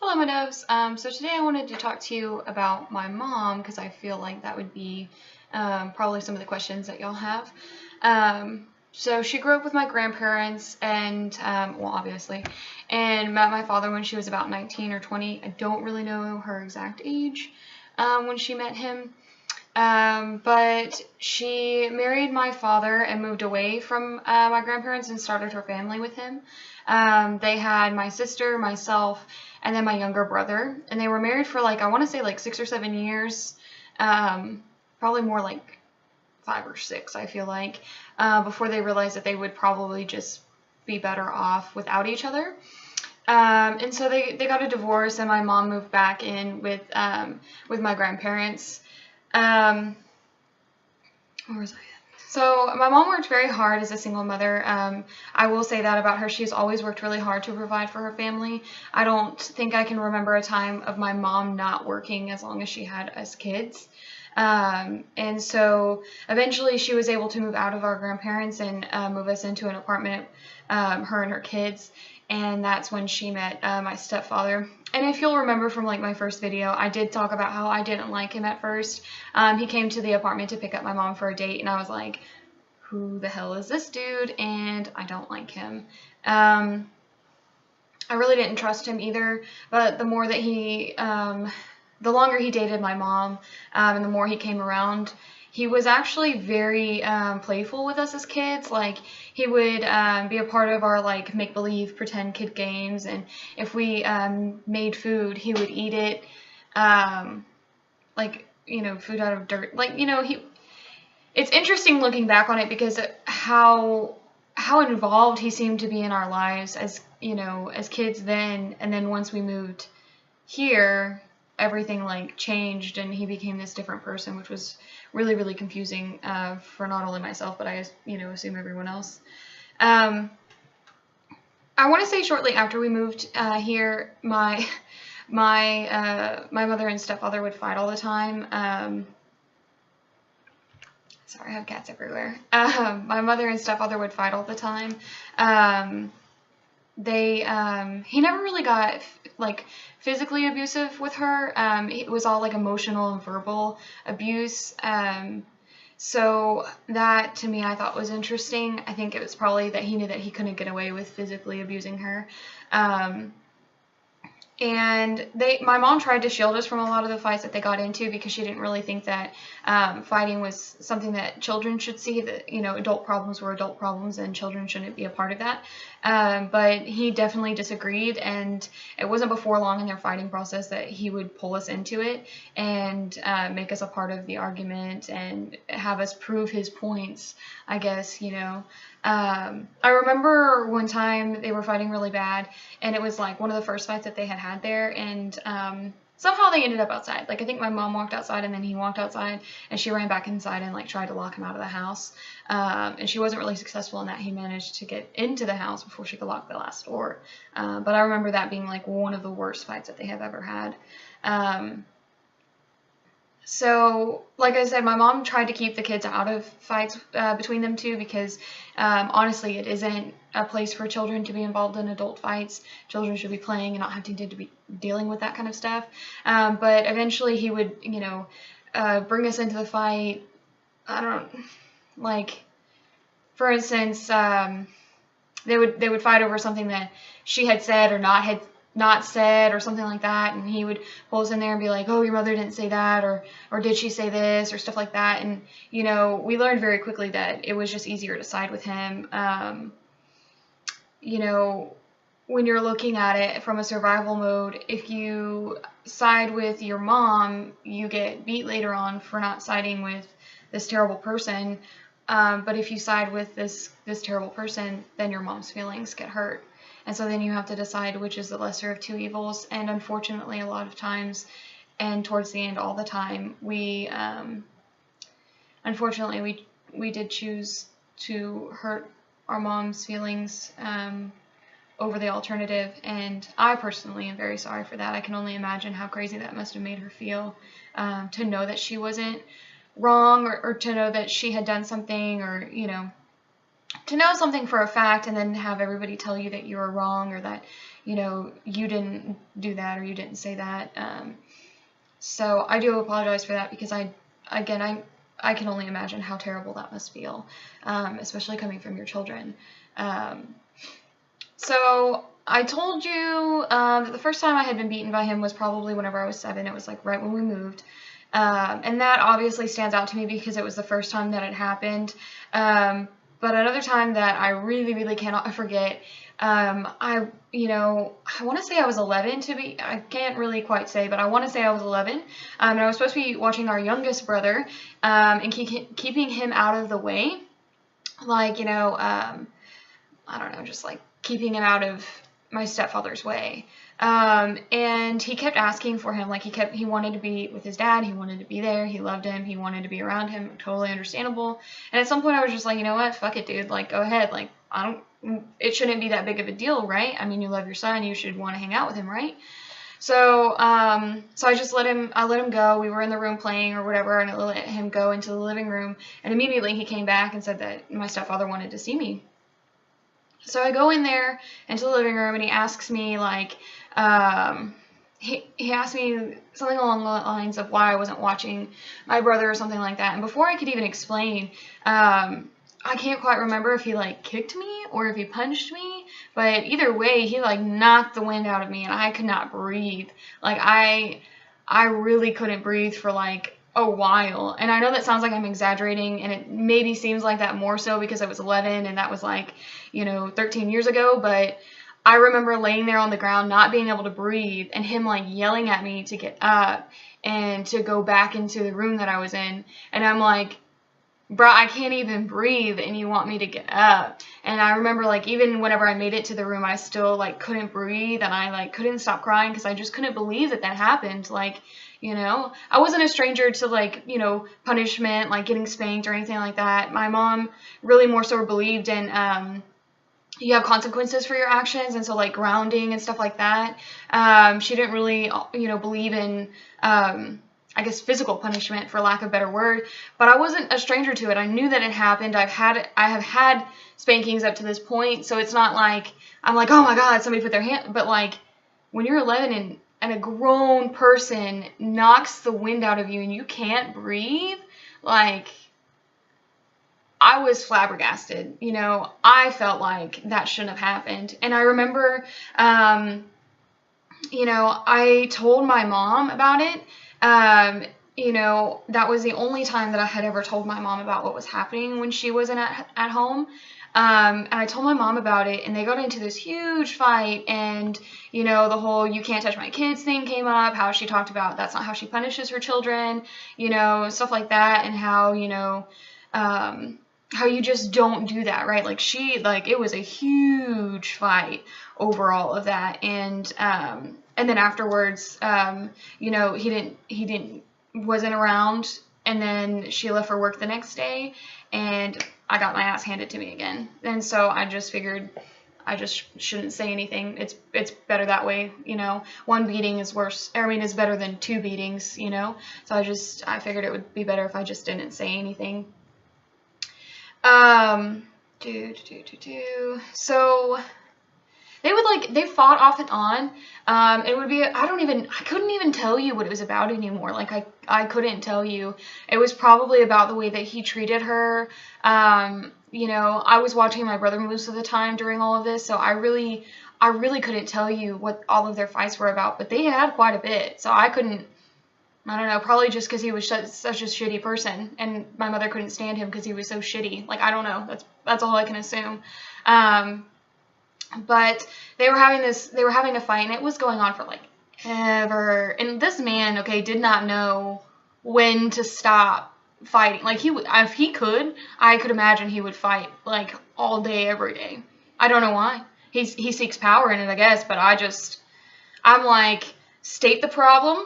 Hello, my doves. So today I wanted to talk to you about my mom because I feel like that would be probably some of the questions that y'all have. So she grew up with my grandparents and, well, obviously, and met my father when she was about 19 or 20. I don't really know her exact age when she met him. But she married my father and moved away from my grandparents and started her family with him. They had my sister, myself, and then my younger brother. And they were married for I want to say 6 or 7 years. Probably more like 5 or 6, I feel like, before they realized that they would probably just be better off without each other. And so they got a divorce, and my mom moved back in with my grandparents. Where was I? So my mom worked very hard as a single mother. I will say that about her. She's always worked really hard to provide for her family. I don't think I can remember a time of my mom not working as long as she had us kids. And so eventually she was able to move out of our grandparents and move us into an apartment, her and her kids. And that's when she met my stepfather. And if you'll remember from my first video, I did talk about how I didn't like him at first. He came to the apartment to pick up my mom for a date, and I was like, who the hell is this dude? And I don't like him. I really didn't trust him either, but the more that the longer he dated my mom, and the more he came around, he was actually very playful with us as kids. He would be a part of our make-believe pretend kid games, and if we made food, he would eat it, food out of dirt. It's interesting looking back on it because how involved he seemed to be in our lives as kids then, and then once we moved here, everything changed and he became this different person, which was really, really confusing for not only myself, but I assume everyone else. I want to say shortly after we moved here, my mother and stepfather would fight all the time. Sorry, I have cats everywhere. My mother and stepfather would fight all the time. He never really got physically abusive with her. It was all emotional and verbal abuse. So that to me I thought was interesting. I think it was probably that he knew that he couldn't get away with physically abusing her. And my mom tried to shield us from a lot of the fights that they got into because she didn't really think that fighting was something that children should see, that, adult problems were adult problems and children shouldn't be a part of that. But he definitely disagreed, and it wasn't before long in their fighting process that he would pull us into it and make us a part of the argument and have us prove his points, I guess, I remember one time they were fighting really bad, and it was one of the first fights that they had there, and somehow they ended up outside. I think my mom walked outside and then he walked outside, and she ran back inside and tried to lock him out of the house, and she wasn't really successful in that. He managed to get into the house before she could lock the last door, but I remember that being one of the worst fights that they have ever had. So, like I said, my mom tried to keep the kids out of fights between them two because, honestly, it isn't a place for children to be involved in adult fights. Children should be playing and not having to be dealing with that kind of stuff. But eventually he would, bring us into the fight. For instance, they would fight over something that she had said or not said or something like that, and he would pull us in there and be like, oh, your mother didn't say that, or did she say this, or stuff like that. And we learned very quickly that it was just easier to side with him. When you're looking at it from a survival mode, if you side with your mom, you get beat later on for not siding with this terrible person, but if you side with this terrible person, then your mom's feelings get hurt. And so then you have to decide which is the lesser of two evils. And unfortunately, a lot of times, and towards the end all the time, we did choose to hurt our mom's feelings over the alternative. And I personally am very sorry for that. I can only imagine how crazy that must have made her feel, to know that she wasn't wrong, or to know that she had done something, or, to know something for a fact and then have everybody tell you that you were wrong, or that, you didn't do that or you didn't say that. So I do apologize for that, because I can only imagine how terrible that must feel, especially coming from your children. So I told you that the first time I had been beaten by him was probably whenever I was 7. It was like right when we moved. And that obviously stands out to me because it was the first time that it happened. But another time that I really, really cannot forget, I want to say I was 11 I can't really quite say, but I want to say I was 11. And I was supposed to be watching our youngest brother, and keeping him out of the way. Like, I don't know, just like keeping him out of my stepfather's way. And he kept asking for him, like he wanted to be with his dad, he wanted to be there, he loved him, he wanted to be around him, totally understandable. And at some point I was just like, you know what, fuck it, dude, like, go ahead, like, it shouldn't be that big of a deal, right? I mean, you love your son, you should want to hang out with him, right? So, so I just let him go. We were in the room playing or whatever, and I let him go into the living room, and immediately he came back and said that my stepfather wanted to see me. So I go in there into the living room, and he asks me, like, he asked me something along the lines of why I wasn't watching my brother or something like that. And before I could even explain, I can't quite remember if he, like, kicked me or if he punched me. But either way, he, like, knocked the wind out of me, and I could not breathe. Like, I really couldn't breathe for, like, a while. And I know that sounds like I'm exaggerating, and it maybe seems like that more so because I was 11 and that was, like, 13 years ago. But I remember laying there on the ground, not being able to breathe, and him, like, yelling at me to get up and to go back into the room that I was in. And I'm like, bro, I can't even breathe, and you want me to get up? And I remember, like, even whenever I made it to the room, I still, like, couldn't breathe, and I, like, couldn't stop crying because I just couldn't believe that happened. Like, I wasn't a stranger to, like, punishment, like getting spanked or anything like that. My mom really more so believed in, you have consequences for your actions, and so, like, grounding and stuff like that. She didn't really, believe in, I guess, physical punishment, for lack of a better word, but I wasn't a stranger to it. I knew that it happened. I have had spankings up to this point, so it's not like I'm like, oh my God, somebody put their hand, but, like, when you're 11 and a grown person knocks the wind out of you and you can't breathe, like, I was flabbergasted. I felt like that shouldn't have happened. And I remember, I told my mom about it. That was the only time that I had ever told my mom about what was happening when she wasn't at home. And I told my mom about it, and they got into this huge fight, and, the whole "you can't touch my kids" thing came up, how she talked about that's not how she punishes her children, stuff like that, and how, how you just don't do that, right? Like, it was a huge fight over all of that. And then afterwards, he wasn't around, and then she left for work the next day, and I got my ass handed to me again. And so I just figured I just shouldn't say anything. It's better that way, One beating is is better than 2 beatings, So I figured it would be better if I just didn't say anything. So they fought off and on. It would be, I couldn't even tell you what it was about anymore. Like, I couldn't tell you. It was probably about the way that he treated her. I was watching my brother most of the time during all of this, so I really couldn't tell you what all of their fights were about, but they had quite a bit, so I don't know, probably just because he was such a shitty person, and my mother couldn't stand him because he was so shitty. Like, I don't know. That's all I can assume. But they were having a fight, and it was going on for, like, ever. And this man, okay, did not know when to stop fighting. Like, if he could, I could imagine he would fight, like, all day, every day. I don't know why. He seeks power in it, I guess, but I'm like, state the problem.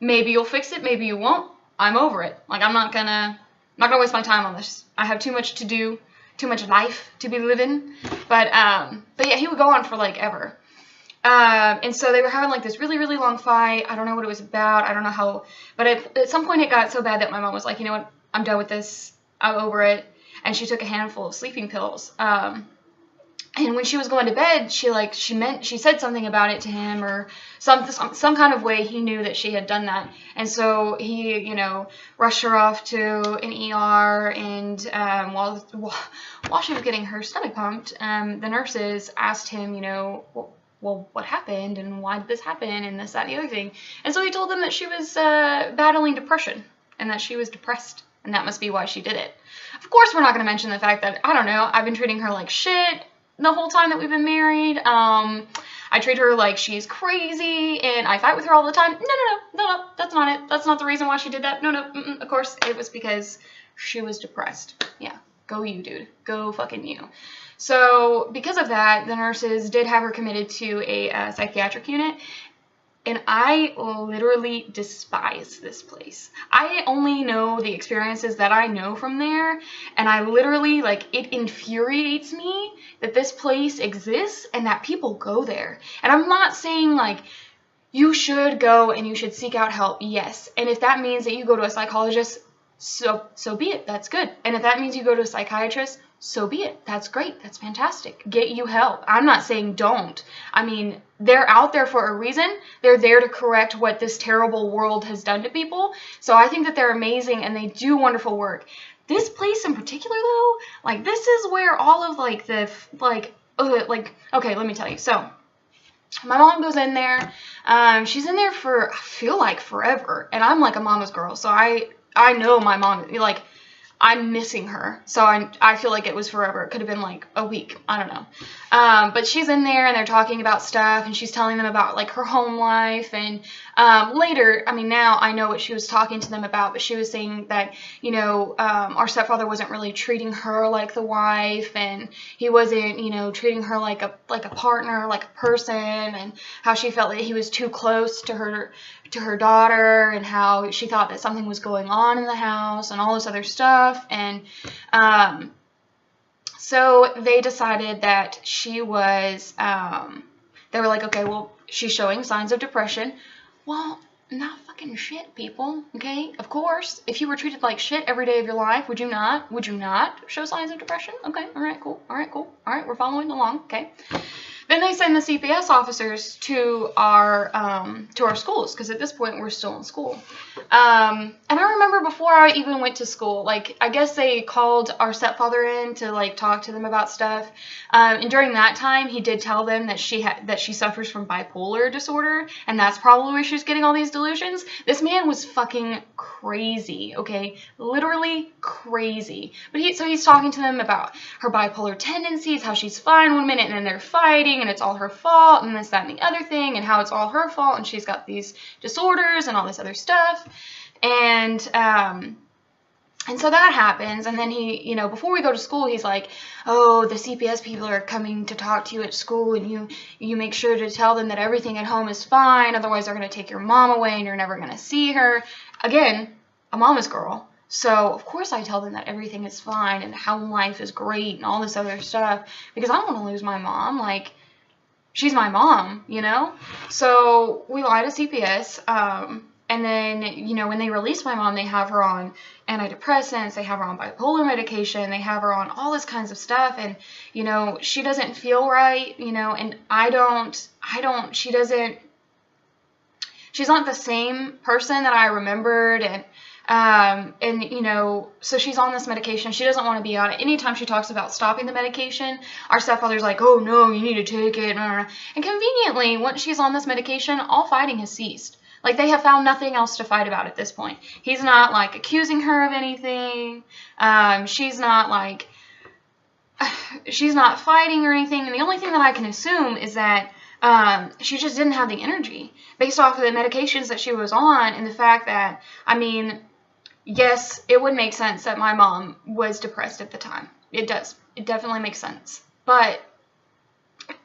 Maybe you'll fix it, maybe you won't. I'm over it. Like, I'm not gonna waste my time on this. I have too much to do, too much life to be living. But yeah, he would go on for, like, ever. And so they were having, like, this really, really long fight. I don't know what it was about. I don't know how, but at some point it got so bad that my mom was like, you know what, I'm done with this. I'm over it. And she took a handful of sleeping pills. And when she was going to bed, she said something about it to him, or some kind of way he knew that she had done that. And so he, you know, rushed her off to an ER. And while she was getting her stomach pumped, the nurses asked him, you know, well, what happened, and why did this happen, and this, that, and the other thing. And so he told them that she was battling depression, and that she was depressed, and that must be why she did it. Of course, we're not going to mention the fact that, I don't know, I've been treating her like shit the whole time that we've been married. I treat her like she's crazy, and I fight with her all the time. No, that's not it. That's not the reason why she did that. No, of course, it was because she was depressed. Yeah, go you, dude. Go fucking you. So, because of that, the nurses did have her committed to a psychiatric unit, and I literally despise this place. I only know the experiences that I know from there, and I literally, like, it infuriates me that this place exists and that people go there. And I'm not saying, like, you should go and you should seek out help, yes. And if that means that you go to a psychologist, so be it. That's good. And if that means you go to a psychiatrist, so be it. That's great. That's fantastic. Get you help. I'm not saying don't. I mean, they're out there for a reason. They're there to correct what this terrible world has done to people. So I think that they're amazing and they do wonderful work. This place in particular, though, like, this is where all of, like, okay, let me tell you. So, my mom goes in there. She's in there for, I feel like, forever. And I'm, like, a mama's girl. So I know my mom, like, I'm missing her. So I feel like it was forever. It could have been like a week. I don't know. But she's in there and they're talking about stuff, and she's telling them about, like, her home life. And later, I mean, now I know what she was talking to them about, but she was saying that, you know, our stepfather wasn't really treating her like the wife, and he wasn't, you know, treating her like a partner, like a person, and how she felt that he was too close to her daughter, and how she thought that something was going on in the house and all this other stuff. And so they decided that she was, they were like, okay, well, she's showing signs of depression. Well, not fucking shit, people, okay? Of course, if you were treated like shit every day of your life, would you not show signs of depression? Okay, all right, cool, we're following along, okay? Then they send the CPS officers to our schools, because at this point we're still in school. And I remember before I even went to school, like, I guess they called our stepfather in to, like, talk to them about stuff. And during that time, he did tell them that she suffers from bipolar disorder, and that's probably where she's getting all these delusions. This man was fucking crazy, okay? Literally crazy. But he's talking to them about her bipolar tendencies, how she's fine one minute and then they're fighting, and it's all her fault, and this, that, and the other thing, and how it's all her fault, and she's got these disorders and all this other stuff. And so that happens, and then he, you know, before we go to school, he's like, oh, the CPS people are coming to talk to you at school, and you make sure to tell them that everything at home is fine, otherwise they're going to take your mom away, and you're never going to see her. Again, a mama's girl. So, of course, I tell them that everything is fine, and how life is great, and all this other stuff, because I don't want to lose my mom. Like, she's my mom, you know? So, we lie to CPS, and then, you know, when they release my mom, they have her on antidepressants, they have her on bipolar medication, they have her on all this kinds of stuff, and, you know, she doesn't feel right, you know, and she's not the same person that I remembered, and, you know, so she's on this medication. She doesn't want to be on it. Anytime she talks about stopping the medication, our stepfather's like, oh, no, you need to take it. And conveniently, once she's on this medication, all fighting has ceased. Like, they have found nothing else to fight about at this point. He's not, like, accusing her of anything. She's not, like, she's not fighting or anything. And the only thing that I can assume is that she just didn't have the energy based off of the medications that she was on, and the fact that, I mean, yes, it would make sense that my mom was depressed at the time. It does. It definitely makes sense. But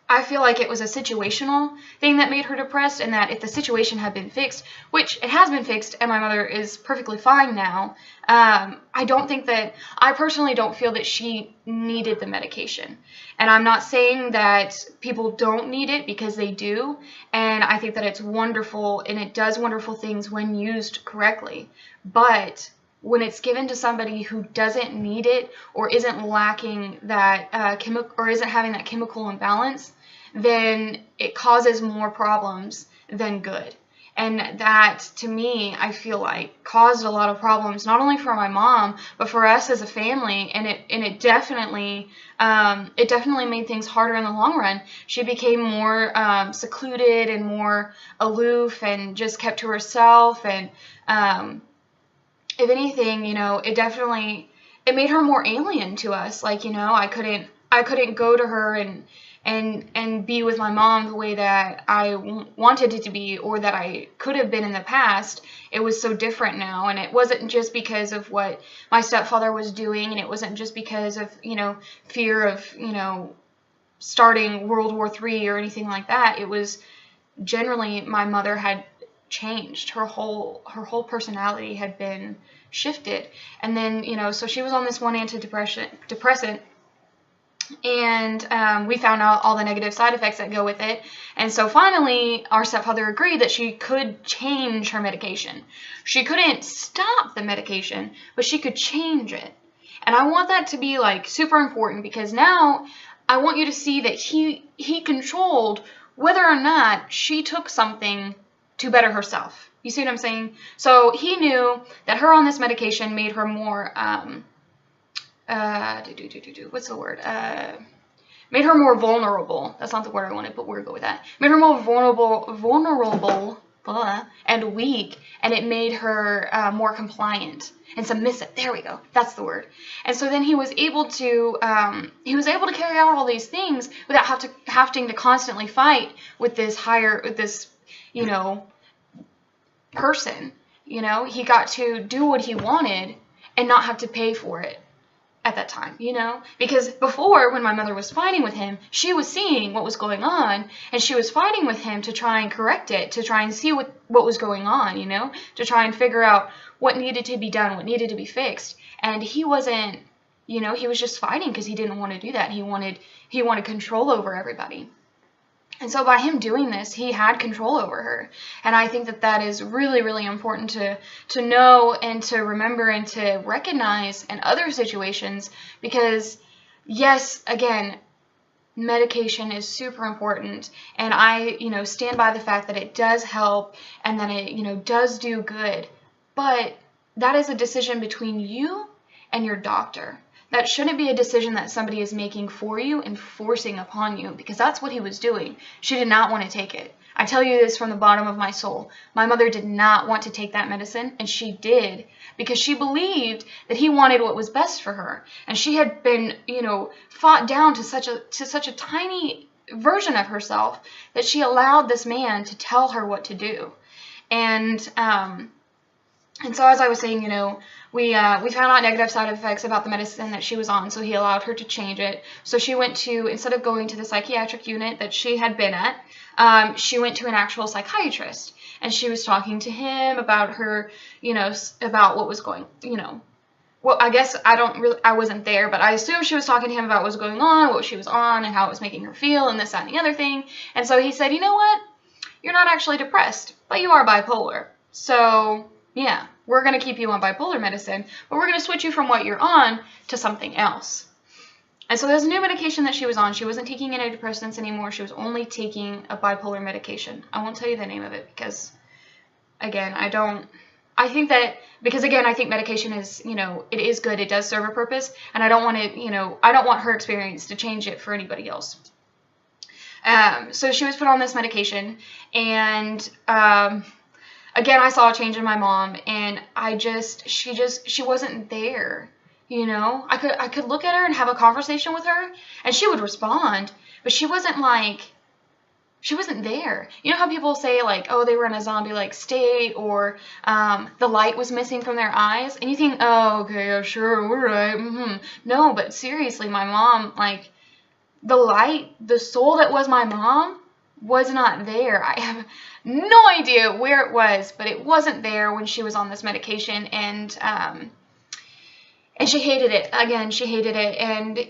I feel like it was a situational thing that made her depressed, and that if the situation had been fixed, which it has been fixed, and my mother is perfectly fine now, I personally don't feel that she needed the medication. And I'm not saying that people don't need it, because they do, and I think that it's wonderful, and it does wonderful things when used correctly. But when it's given to somebody who doesn't need it or isn't lacking that chemical or isn't having that chemical imbalance, then it causes more problems than good. And that, to me, I feel like caused a lot of problems, not only for my mom, but for us as a family. And it definitely made things harder in the long run. She became more secluded and more aloof and just kept to herself. And if anything, it made her more alien to us. Like, I couldn't go to her and be with my mom the way that I wanted it to be, or that I could have been in the past. It was so different now, and it wasn't just because of what my stepfather was doing, and it wasn't just because of, fear of, starting World War III or anything like that. It was generally my mother had changed. Her whole personality had been shifted. And then, so she was on this one antidepressant, and we found out all the negative side effects that go with it. And so finally, our stepfather agreed that she could change her medication. She couldn't stop the medication, but she could change it. And I want that to be like super important, because now I want you to see that he controlled whether or not she took something to better herself. You see what I'm saying? So he knew that her on this medication made her more what's the word? Made her more vulnerable. That's not the word I wanted, but we're going to go with that. Made her more vulnerable, and weak, and it made her more compliant and submissive. There we go. That's the word. And so then he was able to carry out all these things without having to constantly fight with this person. He got to do what he wanted and not have to pay for it at that time, because before, when my mother was fighting with him, she was seeing what was going on, and she was fighting with him to try and correct it, to try and see what was going on, to try and figure out what needed to be done, what needed to be fixed. And he wasn't, he was just fighting because he didn't want to do that. He wanted control over everybody. And so by him doing this, he had control over her. And I think that is really, really important to know and to remember and to recognize in other situations, because, yes, again, medication is super important. And I, stand by the fact that it does help and that it, does do good. But that is a decision between you and your doctor. That shouldn't be a decision that somebody is making for you and forcing upon you, because that's what he was doing. She did not want to take it. I tell you this from the bottom of my soul. My mother did not want to take that medicine, and she did, because she believed that he wanted what was best for her. And she had been, fought down to such a tiny version of herself that she allowed this man to tell her what to do. And so, as I was saying, we found out negative side effects about the medicine that she was on, so he allowed her to change it. So she went to, instead of going to the psychiatric unit that she had been at, she went to an actual psychiatrist. And she was talking to him about her, about what was going, well, I guess I wasn't there, but I assume she was talking to him about what was going on, what she was on, and how it was making her feel, and this, that, and the other thing. And so he said, you know what? You're not actually depressed, but you are bipolar. So yeah, we're going to keep you on bipolar medicine, but we're going to switch you from what you're on to something else. And so there's a new medication that she was on. She wasn't taking antidepressants anymore. She was only taking a bipolar medication. I won't tell you the name of it because, again, I think medication is, it is good. It does serve a purpose, and I don't want her experience to change it for anybody else. So she was put on this medication, and, again, I saw a change in my mom, and she wasn't there, I could look at her and have a conversation with her, and she would respond, but she wasn't there. You know how people say, like, oh, they were in a zombie-like state, or the light was missing from their eyes, and you think, oh, okay, yeah, sure, all right, No, but seriously, my mom, like, the light, the soul that was my mom, was not there. I have no idea where it was, but it wasn't there when she was on this medication, and she hated it. Again, she hated it, and the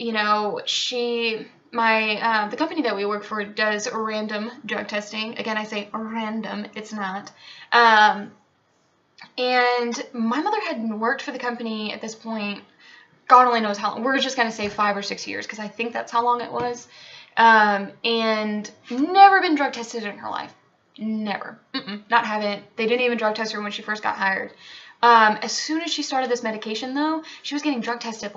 company that we work for does random drug testing. Again, I say random, it's not. And my mother had worked for the company at this point, God only knows how long. We're just going to say 5 or 6 years because I think that's how long it was. And never been drug tested in her life. Never. Not haven't. They didn't even drug test her when she first got hired. As soon as she started this medication, though, she was getting drug tested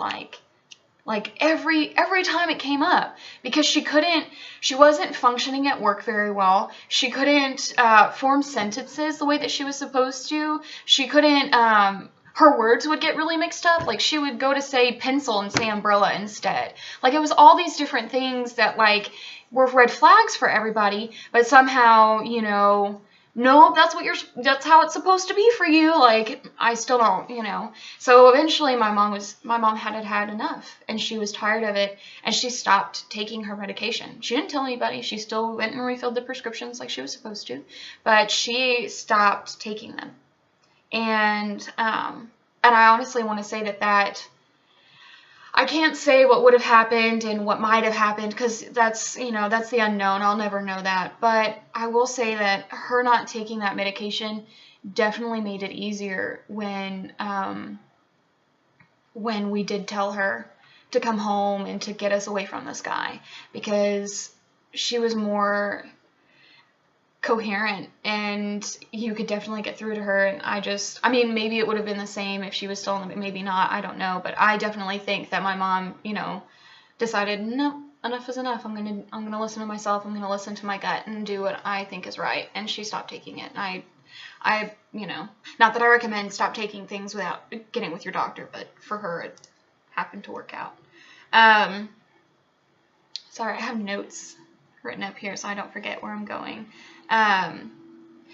like every time it came up, because she wasn't functioning at work very well. She couldn't form sentences the way that she was supposed to. She couldn't, her words would get really mixed up. Like, she would go to say pencil and say umbrella instead. Like, it was all these different things that, like, were red flags for everybody, but somehow, you know, no, that's how it's supposed to be for you. Like, I still don't, you know. So eventually my mom had enough, and she was tired of it, and she stopped taking her medication. She didn't tell anybody. She still went and refilled the prescriptions like she was supposed to, but she stopped taking them. And I honestly want to say that I can't say what would have happened and what might have happened, because that's, you know, that's the unknown. I'll never know that. But I will say that her not taking that medication definitely made it easier when we did tell her to come home and to get us away from this guy, because she was more coherent and you could definitely get through to her. And I mean, maybe it would have been the same if she was still in the, maybe not, I don't know, but I definitely think that my mom, you know, decided, no, enough is enough. I'm gonna listen to myself. I'm gonna listen to my gut and do what I think is right. And she stopped taking it. I you know, not that I recommend stop taking things without getting with your doctor, but for her it happened to work out. Sorry, I have notes written up here so I don't forget where I'm going.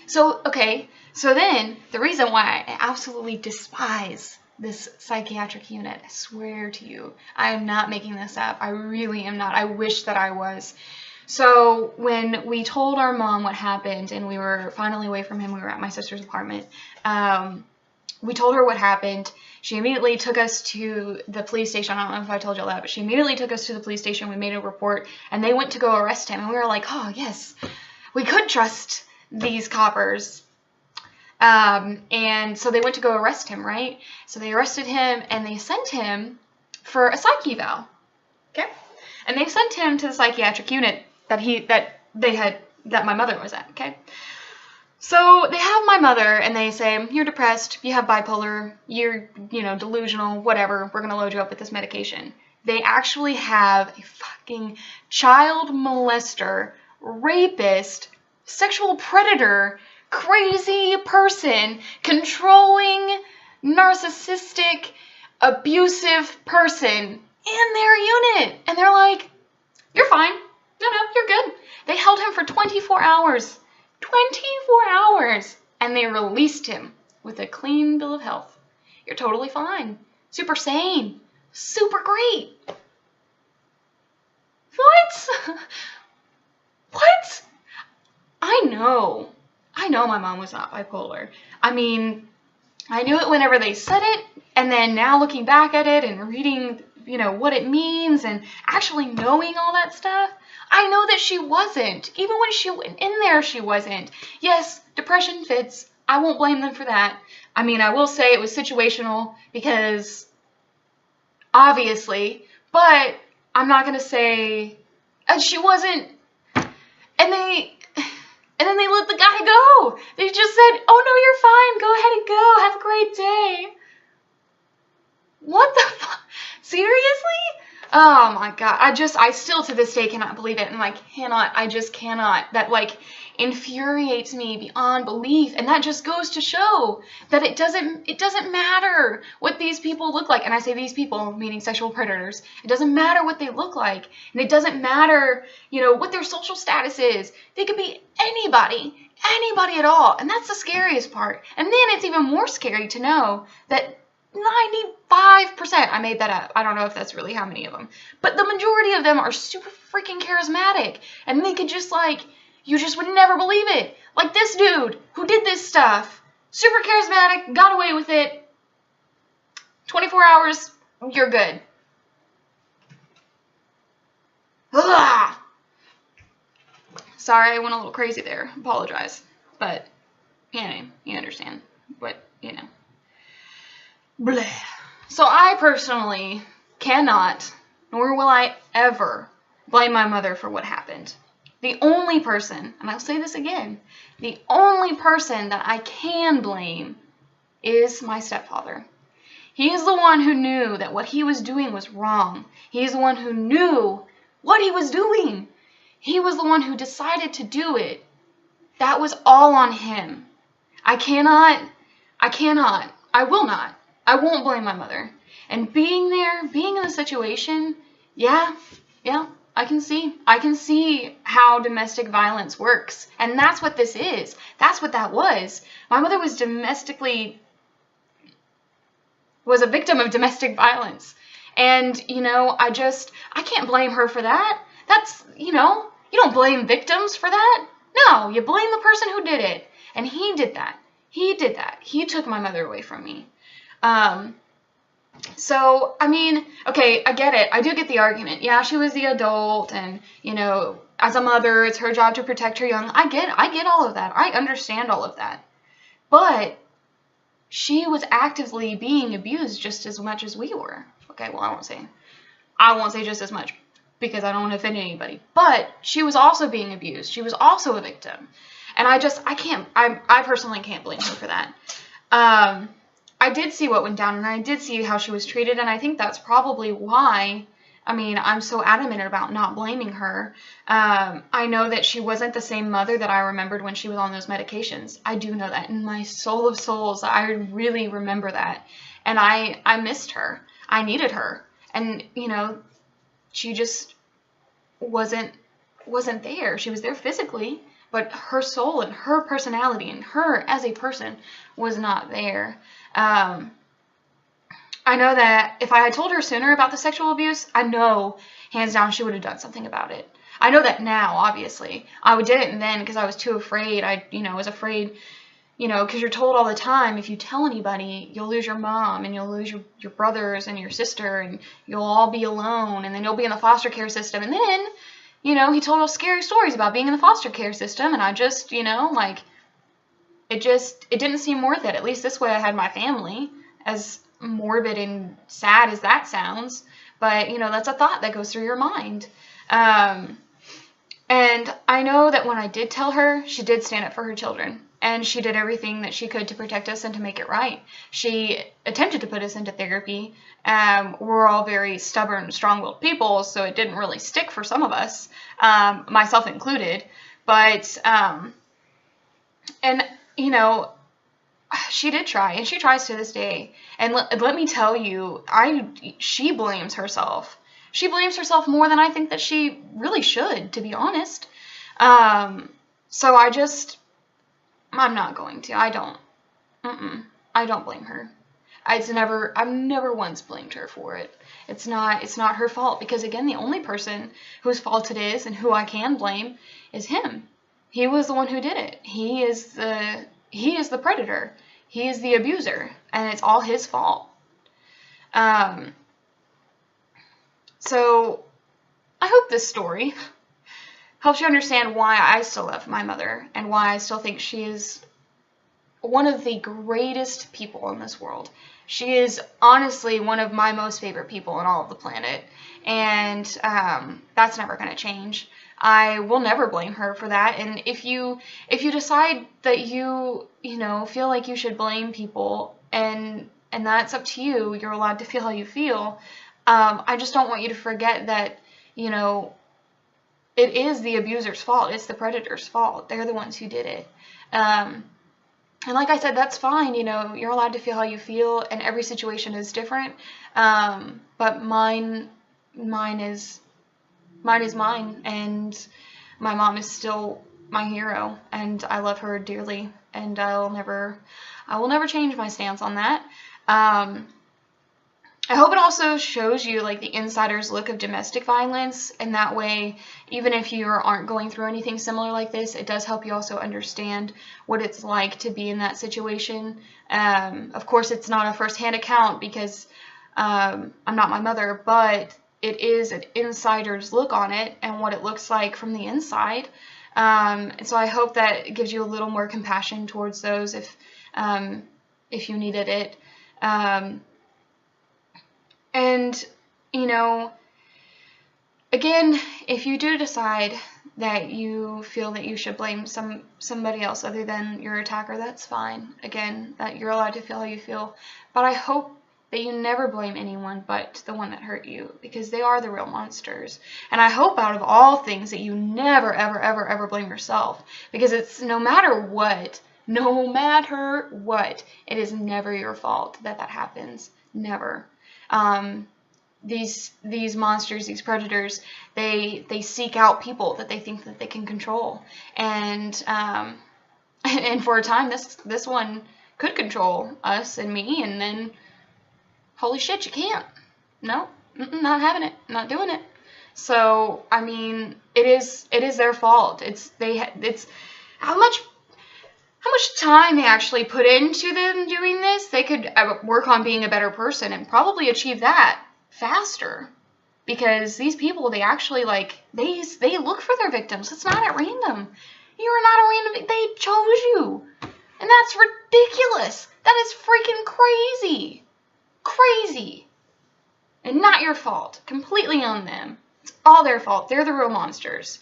So then the reason why I absolutely despise this psychiatric unit, I swear to you, I am not making this up. I really am not. I wish that I was. So when we told our mom what happened and we were finally away from him, we were at my sister's apartment, we told her what happened. She immediately took us to the police station. I don't know if I told y'all that, but she immediately took us to the police station. We made a report, and they went to go arrest him. And we were like, oh, yes, we could trust these coppers. And so they went to go arrest him, right? So they arrested him, and they sent him for a psych eval. Okay? And they sent him to the psychiatric unit that my mother was at, okay? So they have my mother, and they say, you're depressed, you have bipolar, you're, you know, delusional, whatever, we're going to load you up with this medication. They actually have a fucking child molester, rapist, sexual predator, crazy person, controlling, narcissistic, abusive person in their unit. And they're like, you're fine. No, you're good. They held him for 24 hours. 24 hours, and they released him with a clean bill of health. You're totally fine. Super sane. Super great. What? What? I know my mom was not bipolar. I mean, I knew it whenever they said it, and then now looking back at it and reading, you know, what it means and actually knowing all that stuff, I know that she wasn't. Even when she went in there, she wasn't. Yes, depression fits. I won't blame them for that. I mean, I will say it was situational because, obviously, but I'm not going to say, she wasn't, and then they let the guy go. They just said, oh no, you're fine. Go ahead and go. Have a great day. What the fuck? Seriously? Oh my God. I still to this day cannot believe it. And I just cannot. That infuriates me beyond belief. And that just goes to show that it doesn't matter what these people look like. And I say these people, meaning sexual predators. It doesn't matter what they look like. And it doesn't matter, you know, what their social status is. They could be anybody at all. And that's the scariest part. And then it's even more scary to know that 95%, I made that up. I don't know if that's really how many of them, but the majority of them are super freaking charismatic, and they could just you just would never believe it. Like this dude who did this stuff, super charismatic, got away with it. 24 hours, you're good. Ugh. Sorry, I went a little crazy there. Apologize, but you understand what you know, bleh. So I personally cannot, nor will I ever, blame my mother for what happened. The only person, and I'll say this again, the only person that I can blame is my stepfather. He is the one who knew that what he was doing was wrong. He is the one who knew what he was doing. He was the one who decided to do it. That was all on him. I won't blame my mother. And being there, being in the situation, yeah, I can see how domestic violence works. And that's what this is. That's what that was. My mother was a victim of domestic violence. And, I can't blame her for that. That's, you don't blame victims for that. No, you blame the person who did it. And he did that. He took my mother away from me. So, okay, I get it. I do get the argument. Yeah, she was the adult and, as a mother, it's her job to protect her young. I get all of that. I understand all of that. But she was actively being abused just as much as we were. Okay, well, I won't say just as much because I don't want to offend anybody. But she was also being abused. She was also a victim. And I personally can't blame her for that. I did see what went down, and I did see how she was treated, and I think that's probably why, I'm so adamant about not blaming her. I know that she wasn't the same mother that I remembered when she was on those medications. I do know that. In my soul of souls, I really remember that. And I missed her. I needed her. And, she just wasn't there. She was there physically, but her soul and her personality and her as a person was not there. I know that if I had told her sooner about the sexual abuse, I know hands down she would have done something about it. I know that now, obviously. I didn't then because I was too afraid. I was afraid, because you're told all the time, if you tell anybody, you'll lose your mom and you'll lose your brothers and your sister and you'll all be alone and then you'll be in the foster care system. And then, he told us scary stories about being in the foster care system, and I just, it didn't seem worth it. At least this way I had my family, as morbid and sad as that sounds. But, that's a thought that goes through your mind. And I know that when I did tell her, she did stand up for her children. And she did everything that she could to protect us and to make it right. She attempted to put us into therapy. We're all very stubborn, strong-willed people, so it didn't really stick for some of us, myself included. But, she did try, and she tries to this day. And let me tell you, she blames herself. She blames herself more than I think that she really should, to be honest. So I'm not going to. I don't blame her. I've never once blamed her for it. It's not her fault, because again, the only person whose fault it is and who I can blame is him. He was the one who did it. He is the predator. He is the abuser, and it's all his fault. So I hope this story helps you understand why I still love my mother and why I still think she is one of the greatest people in this world. She is honestly one of my most favorite people on all of the planet, and that's never going to change. I will never blame her for that. And if you decide that you feel like you should blame people, and that's up to you, you're allowed to feel how you feel. I just don't want you to forget that it is the abuser's fault. It's the predator's fault. They're the ones who did it. And like I said, that's fine. You're allowed to feel how you feel, and every situation is different. But mine is mine, and my mom is still my hero, and I love her dearly, and I will never change my stance on that. I hope it also shows you the insider's look of domestic violence, and that way, even if you aren't going through anything similar like this, it does help you also understand what it's like to be in that situation. Of course, it's not a first-hand account because I'm not my mother, but it is an insider's look on it and what it looks like from the inside. And so I hope that gives you a little more compassion towards those if if you needed it. And, you know, again, if you do decide that you feel that you should blame somebody else other than your attacker, that's fine. Again, that you're allowed to feel how you feel. But I hope that you never blame anyone but the one that hurt you, because they are the real monsters. And I hope out of all things that you never, ever, ever, ever blame yourself, because it's no matter what, it is never your fault that happens. Never. These monsters, these predators, they seek out people that they think that they can control, and for a time this one could control us and me, and then holy shit, you can't. No, not having it, not doing it. So I mean, it is their fault. It's how much time they actually put into them doing this. They could work on being a better person and probably achieve that faster, because these people, they actually they look for their victims. It's not at random. You're not a random. They chose you, and that's ridiculous. That is freaking crazy, and not your fault. Completely on them. It's all their fault. They're the real monsters.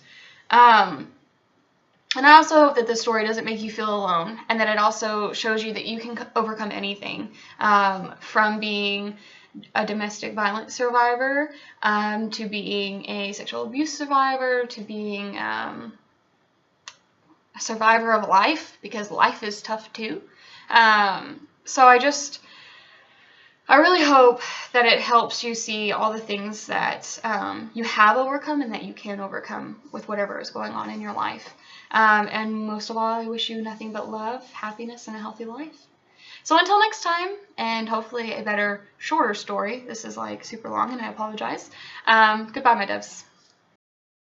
And I also hope that this story doesn't make you feel alone, and that it also shows you that you can overcome anything, from being a domestic violence survivor, to being a sexual abuse survivor, to being a survivor of life, because life is tough too. So I really hope that it helps you see all the things that you have overcome and that you can overcome with whatever is going on in your life. And most of all, I wish you nothing but love, happiness, and a healthy life. So until next time, and hopefully a better, shorter story. This is like super long, and I apologize. Goodbye, my doves.